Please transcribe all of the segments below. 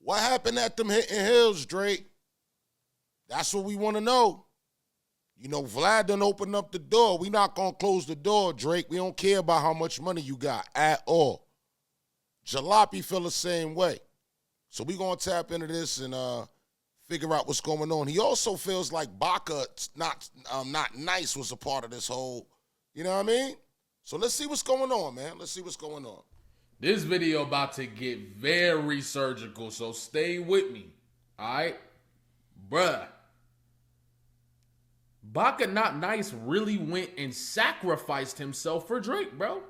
What happened at them Hidden Hills, Drake? That's what we want to know. You know, Vlad done opened up the door. We not going to close the door, Drake. We don't care about how much money you got at all. Jalopy feel the same way. So we going to tap into this and figure out what's going on. He also feels like Baka, not nice, was a part of this whole, you know what I mean? So let's see what's going on, man. Let's see what's going on. This video about to get very surgical, so stay with me, all right? Bruh. Baka Not Nice really went and sacrificed himself for Drake, bro.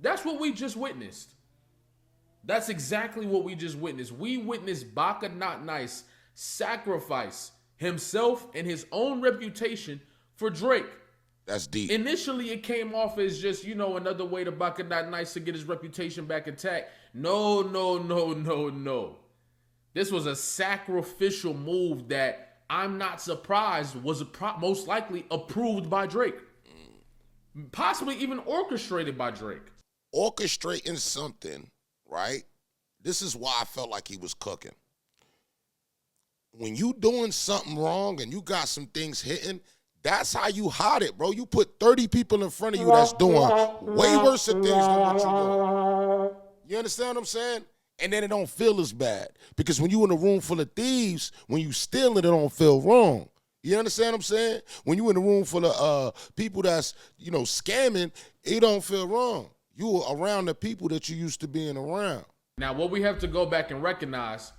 That's what we just witnessed. That's exactly what we just witnessed. We witnessed Baka Not Nice sacrifice himself and his own reputation for Drake. That's deep. Initially, it came off as just, you know, another way to Baka Not Nice to get his reputation back intact. No. This was a sacrificial move that I'm not surprised was most likely approved by Drake. Possibly even orchestrated by Drake. Orchestrating something, right? This is why I felt like he was cooking. When you doing something wrong and you got some things hitting, that's how you hide it, bro. You put 30 people in front of you that's doing way worse things than what you're doing. You understand what I'm saying? And then it don't feel as bad. Because when you in a room full of thieves, when you stealing, it don't feel wrong. You understand what I'm saying? When you in a room full of people that's, you know, scamming, it don't feel wrong. You are around the people that you used to being around. Now, what we have to go back and recognize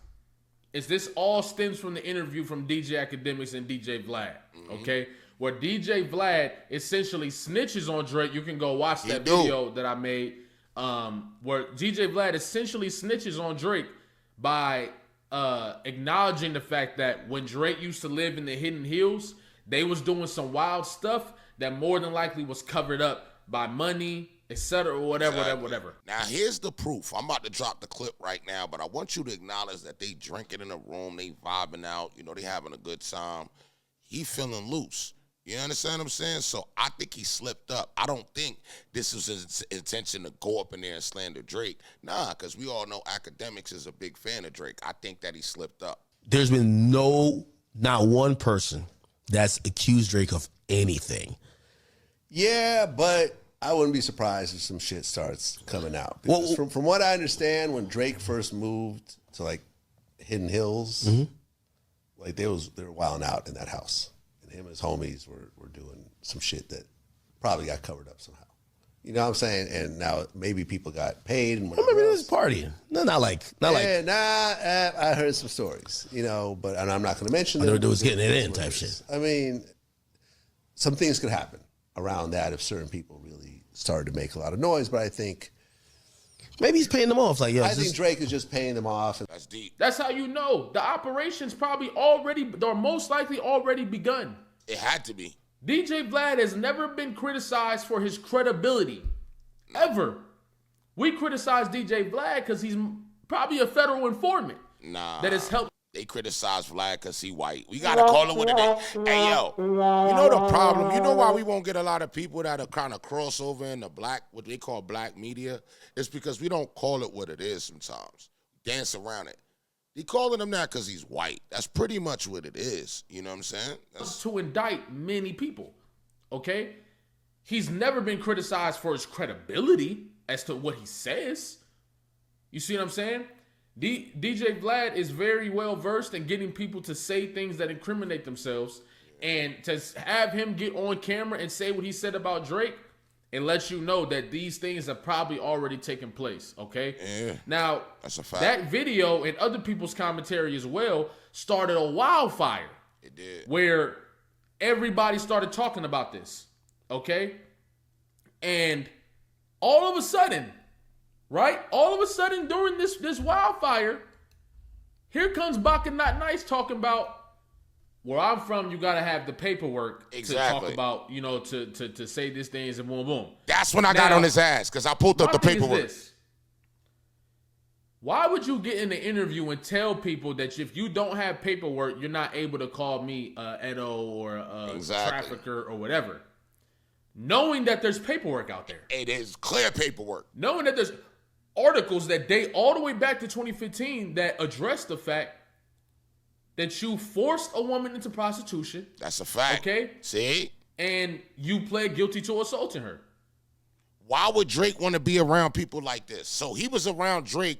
is this all stems from the interview from DJ Akademiks and DJ Vlad, okay? Where DJ Vlad essentially snitches on Drake. You can go watch that video that I made, where DJ Vlad essentially snitches on Drake by acknowledging the fact that when Drake used to live in the Hidden Hills, they was doing some wild stuff that more than likely was covered up by money, etc., whatever. Now, here's the proof. I'm about to drop the clip right now, but I want you to acknowledge that they drinking in a room, they vibing out, you know, they having a good time. He feeling loose. You understand what I'm saying? So I think he slipped up. I don't think this was his intention to go up in there and slander Drake. Nah, because we all know Akademiks is a big fan of Drake. I think that he slipped up. There's been not one person that's accused Drake of anything. Yeah, but I wouldn't be surprised if some shit starts coming out. Because from what I understand, when Drake first moved to like Hidden Hills, like they were wilding out in that house. And him and his homies were doing some shit that probably got covered up somehow. You know what I'm saying? And now maybe people got paid and whatever. I remember this partying. I heard some stories, you know, and I'm not going to mention them. It was getting it in type shit. I mean, some things could happen around that if certain people really started to make a lot of noise, but I think maybe he's paying them off. Like, I think Drake is just paying them off. That's deep. That's how you know the operation's probably already, or most likely already begun. It had to be. DJ Vlad has never been criticized for his credibility, ever. We criticize DJ Vlad because he's probably a federal informant. Nah. That has helped. They criticize Vlad because he white. We got to call it what it is. Hey, yo, you know the problem? You know why we won't get a lot of people that are kind of crossover in the black, what they call black media? It's because we don't call it what it is sometimes. Dance around it. They calling him that because he's white. That's pretty much what it is. You know what I'm saying? That's to indict many people, okay? He's never been criticized for his credibility as to what he says. You see what I'm saying? DJ Vlad is very well versed in getting people to say things that incriminate themselves, and to have him get on camera and say what he said about Drake, it lets you know that these things have probably already taken place, okay? Yeah, now, that's a fact. That video and other people's commentary as well started a wildfire. It did. Where everybody started talking about this, okay? And all of a sudden, right? All of a sudden during this wildfire, here comes Baka Not Nice talking about, where I'm from, you gotta have the paperwork to talk about, you know, to say these things and boom, boom. That's when I got on his ass, because I pulled up the paperwork. Why would you get in the interview and tell people that if you don't have paperwork, you're not able to call me Edo or a trafficker or whatever? Knowing that there's paperwork out there. It is clear paperwork. Knowing that there's... articles that date all the way back to 2015 that address the fact that you forced a woman into prostitution. That's a fact. Okay? See? And you pled guilty to assaulting her. Why would Drake want to be around people like this? So he was around Drake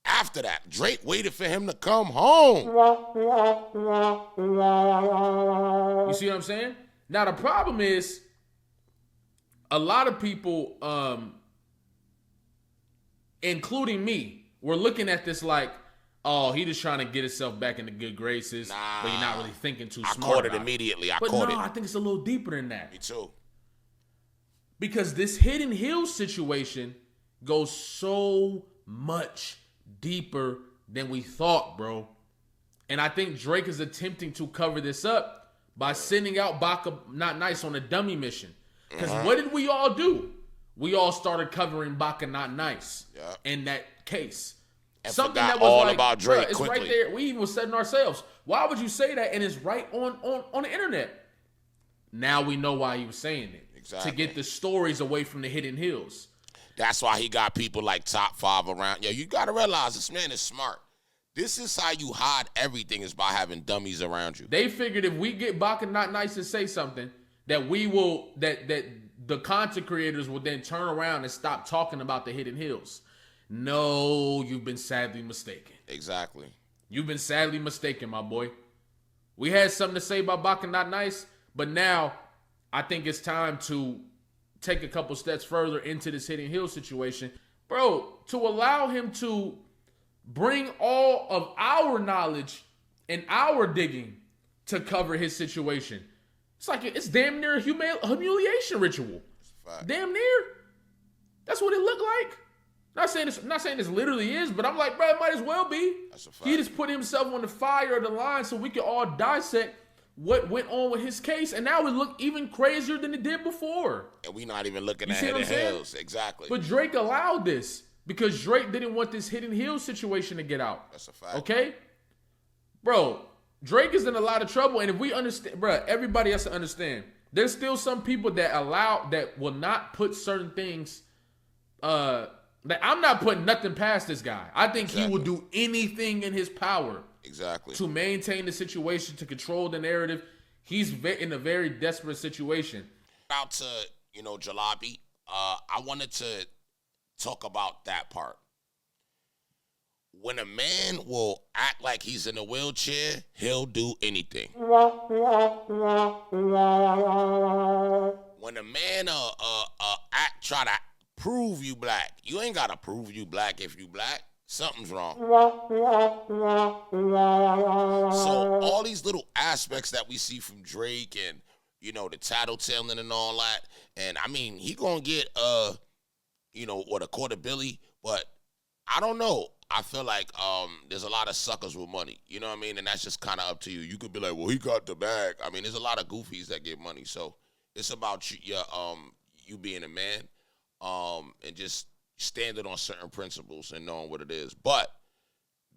after that. Drake waited for him to come home. You see what I'm saying? Now, the problem is a lot of people, including me, were looking at this like, oh, he just trying to get himself back into good graces, but you're not really thinking too smart. I caught it about immediately. But I think it's a little deeper than that. Me too. Because this Hidden Hills situation goes so much deeper than we thought, bro. And I think Drake is attempting to cover this up by sending out Baka Not Nice on a dummy mission. Because what did we all do? We all started covering Baka Not Nice in that case. And something forgot that was all like, about Drake it's quickly. right there. We even said it ourselves. Why would you say that? And it's right on the internet. Now we know why he was saying it. Exactly. To get the stories away from the Hidden Hills. That's why he got people like Top 5 around. Yo, you got to realize this man is smart. This is how you hide everything, is by having dummies around you. They figured if we get Baka Not Nice to say something, that we will, that the content creators will then turn around and stop talking about the Hidden Hills. No, you've been sadly mistaken. Exactly. You've been sadly mistaken, my boy. We had something to say about Baka Not Nice, but now I think it's time to take a couple steps further into this Hidden Hills situation. Bro, to allow him to bring all of our knowledge and our digging to cover his situation. It's like, it's damn near a humiliation ritual. Damn near. That's what it looked like. Not saying this literally is, but I'm like, bro, it might as well be. That's a fact. He just put himself on the fire of the line so we can all dissect what went on with his case, and now it look even crazier than it did before. And we not even looking at see what Hidden I'm saying? Hills. Exactly. But Drake allowed this because Drake didn't want this Hidden Hills situation to get out. That's a fact. Okay? Bro, Drake is in a lot of trouble, and if we understand, bro, everybody has to understand. There's still some people that will not put certain things, that I'm not putting nothing past this guy. I think he will do anything in his power to maintain the situation, to control the narrative. He's in a very desperate situation. Out to, Jalabi, I wanted to talk about that part. When a man will act like he's in a wheelchair, he'll do anything. When a man try to prove you black, you ain't gotta prove you black if you black. Something's wrong. So all these little aspects that we see from Drake and, the tattletaling and all that, and I mean, he gonna get, or the Court of Billy, but I don't know. I feel like there's a lot of suckers with money. You know what I mean? And that's just kind of up to you. You could be like, well, he got the bag. I mean, there's a lot of goofies that get money. So it's about you being a man and just standing on certain principles and knowing what it is. But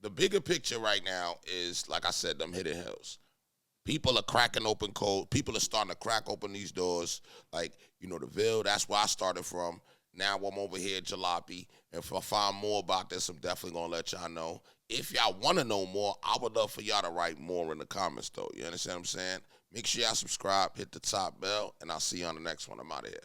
the bigger picture right now is, like I said, them Hidden Hills. People are cracking open code. People are starting to crack open these doors. Like, the Ville, that's where I started from. Now I'm over here at Jalopy. If I find more about this, I'm definitely going to let y'all know. If y'all want to know more, I would love for y'all to write more in the comments, though. You understand what I'm saying? Make sure y'all subscribe, hit the top bell, and I'll see you on the next one. I'm out of here.